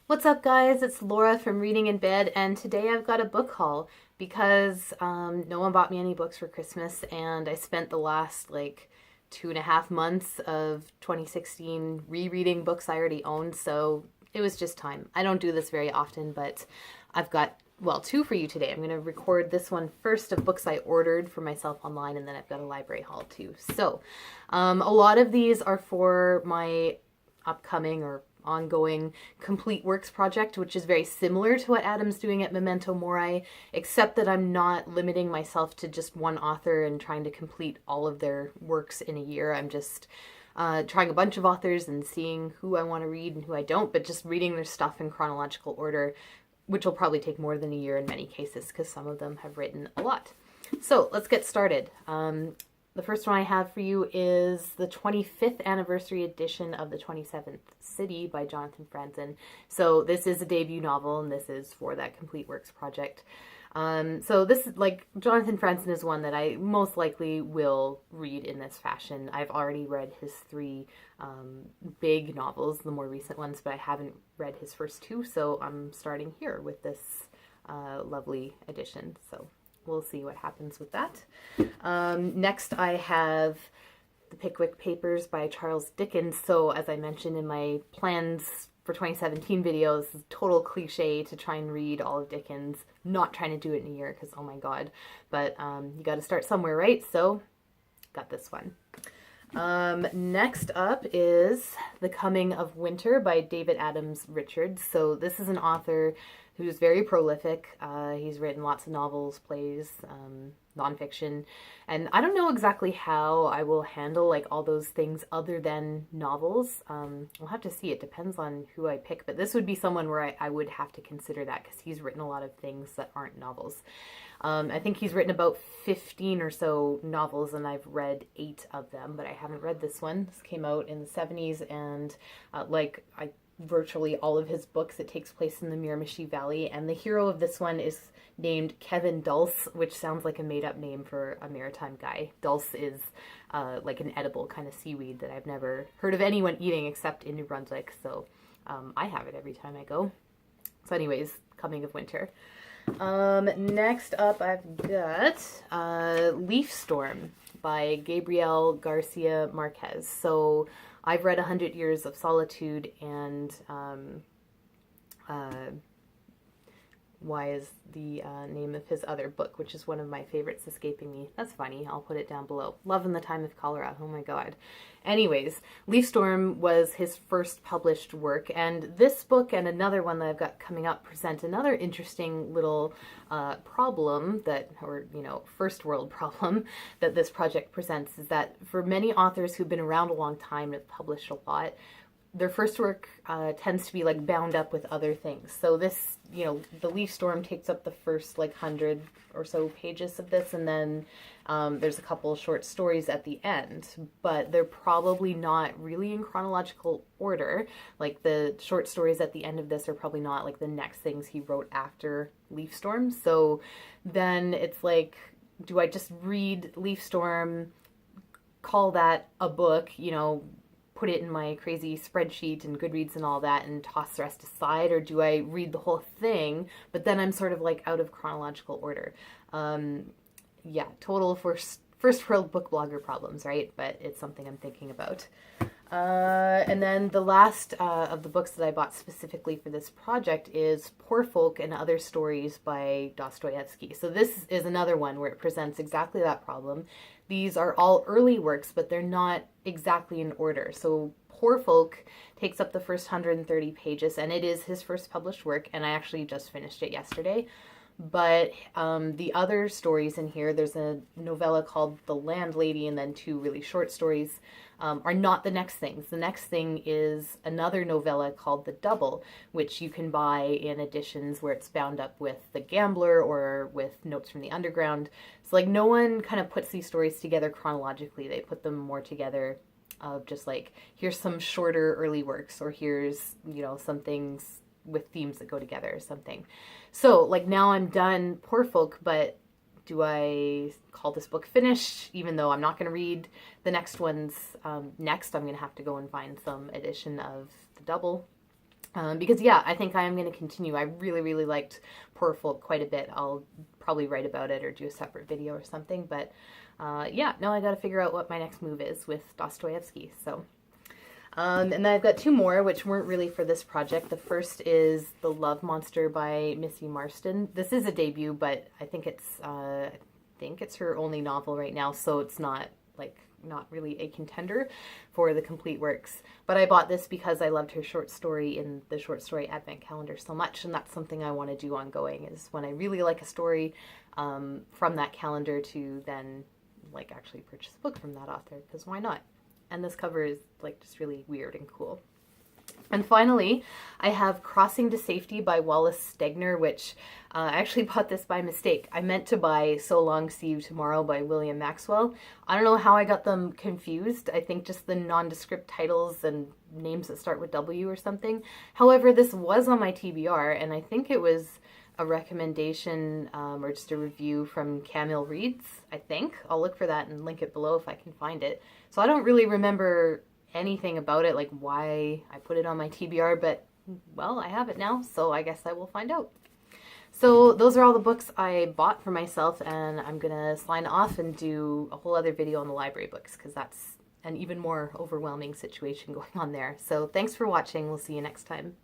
What's up, guys? It's Laura from Reading in Bed, and today I've got a book haul because no one bought me any books for Christmas, and I spent the last 2.5 months of 2016 rereading books I already owned, so it was just time. I don't do this very often, but I've got, well, two for you today. I'm going to record this one first of books I ordered for myself online, and then I've got a library haul too. So a lot of these are for my upcoming or ongoing complete works project, which is very similar to what Adam's doing at Memento Mori, except that I'm not limiting myself to just one author and trying to complete all of their works in a year. I'm just trying a bunch of authors and seeing who I want to read and who I don't, but just reading their stuff in chronological order, which will probably take more than a year in many cases because some of them have written a lot. So let's get started. The first one I have for you is the 25th anniversary edition of the 27th City by Jonathan Franzen. So this is a debut novel, and this is for that complete works project. So this is Jonathan Franzen is one that I most likely will read in this fashion. I've already read his three big novels, the more recent ones, but I haven't read his first two, so I'm starting here with this lovely edition. So we'll see what happens with that. Next, I have the Pickwick Papers by Charles Dickens. So as I mentioned in my plans for 2017 videos, it's a total cliche to try and read all of Dickens. Not trying to do it in a year because, oh my god. But you got to start somewhere, right? So got this one. Next up is The Coming of Winter by David Adams Richards. So this is an author who's very prolific. He's written lots of novels, plays, nonfiction, and I don't know exactly how I will handle all those things other than novels. We'll have to see. It depends on who I pick, but this would be someone where I would have to consider that because he's written a lot of things that aren't novels. I think he's written about 15 or so novels, and I've read 8 of them, but I haven't read this one. This came out in the 70s, and virtually all of his books, it takes place in the Miramichi Valley, and the hero of this one is named Kevin Dulce, which sounds like a made-up name for a maritime guy. Dulce is like an edible kind of seaweed that I've never heard of anyone eating except in New Brunswick, so I have it every time I go. So anyways, Coming of Winter. Next up I've got Leaf Storm by Gabriel Garcia Marquez. So I've read 100 Years of Solitude, and why is the name of his other book, which is one of my favorites, escaping me. That's funny. I'll put it down below. Love in the Time of Cholera. Oh my god. Anyways, Leaf Storm was his first published work, and this book and another one that I've got coming up present another interesting little problem that, or first world problem that this project presents, is that for many authors who've been around a long time and have published a lot, their first work tends to be bound up with other things. So this, the Leaf Storm takes up the first 100 or so pages of this, and then there's a couple short stories at the end, but they're probably not really in chronological order. The short stories at the end of this are probably not the next things he wrote after Leaf Storm. So then it's do I just read Leaf Storm, call that a book, put it in my crazy spreadsheet and Goodreads and all that and toss the rest aside, or do I read the whole thing, but then I'm sort of out of chronological order? Yeah, total first world book blogger problems, right? But it's something I'm thinking about. And then the last of the books that I bought specifically for this project is Poor Folk and Other Stories by Dostoyevsky. So this is another one where it presents exactly that problem. These are all early works, but they're not exactly in order. So Poor Folk takes up the first 130 pages, and it is his first published work, and I actually just finished it yesterday. But the other stories in here, there's a novella called The Landlady and then 2 really short stories, are not the next things. The next thing is another novella called The Double, which you can buy in editions where it's bound up with The Gambler or with Notes from the Underground. So no one kind of puts these stories together chronologically. They put them more together of just here's some shorter early works, or here's, some things with themes that go together or something. So now I'm done Poor Folk, but do I call this book finished, even though I'm not going to read the next ones next? I'm going to have to go and find some edition of The Double. Because yeah, I think I am going to continue. I really, really liked Poor Folk quite a bit. I'll probably write about it or do a separate video or something. But yeah, no, I got to figure out what my next move is with Dostoyevsky. So, and then I've got two more, which weren't really for this project. The first is The Love Monster by Missy Marston. This is a debut, but I think it's her only novel right now, so it's not really a contender for the complete works. But I bought this because I loved her short story in the short story advent calendar so much, and that's something I want to do ongoing, is when I really like a story from that calendar to then actually purchase a book from that author, because why not? And this cover is just really weird and cool. And finally, I have Crossing to Safety by Wallace Stegner, which I actually bought this by mistake. I meant to buy So Long, See You Tomorrow by William Maxwell. I don't know how I got them confused. I think just the nondescript titles and names that start with W or something. However, this was on my TBR, and I think it was a recommendation or just a review from Camille Reads, I think. I'll look for that and link it below if I can find it. So I don't really remember anything about it, like why I put it on my TBR, but well, I have it now, so I guess I will find out. So those are all the books I bought for myself, and I'm gonna sign off and do a whole other video on the library books, because that's an even more overwhelming situation going on there. So thanks for watching. We'll see you next time.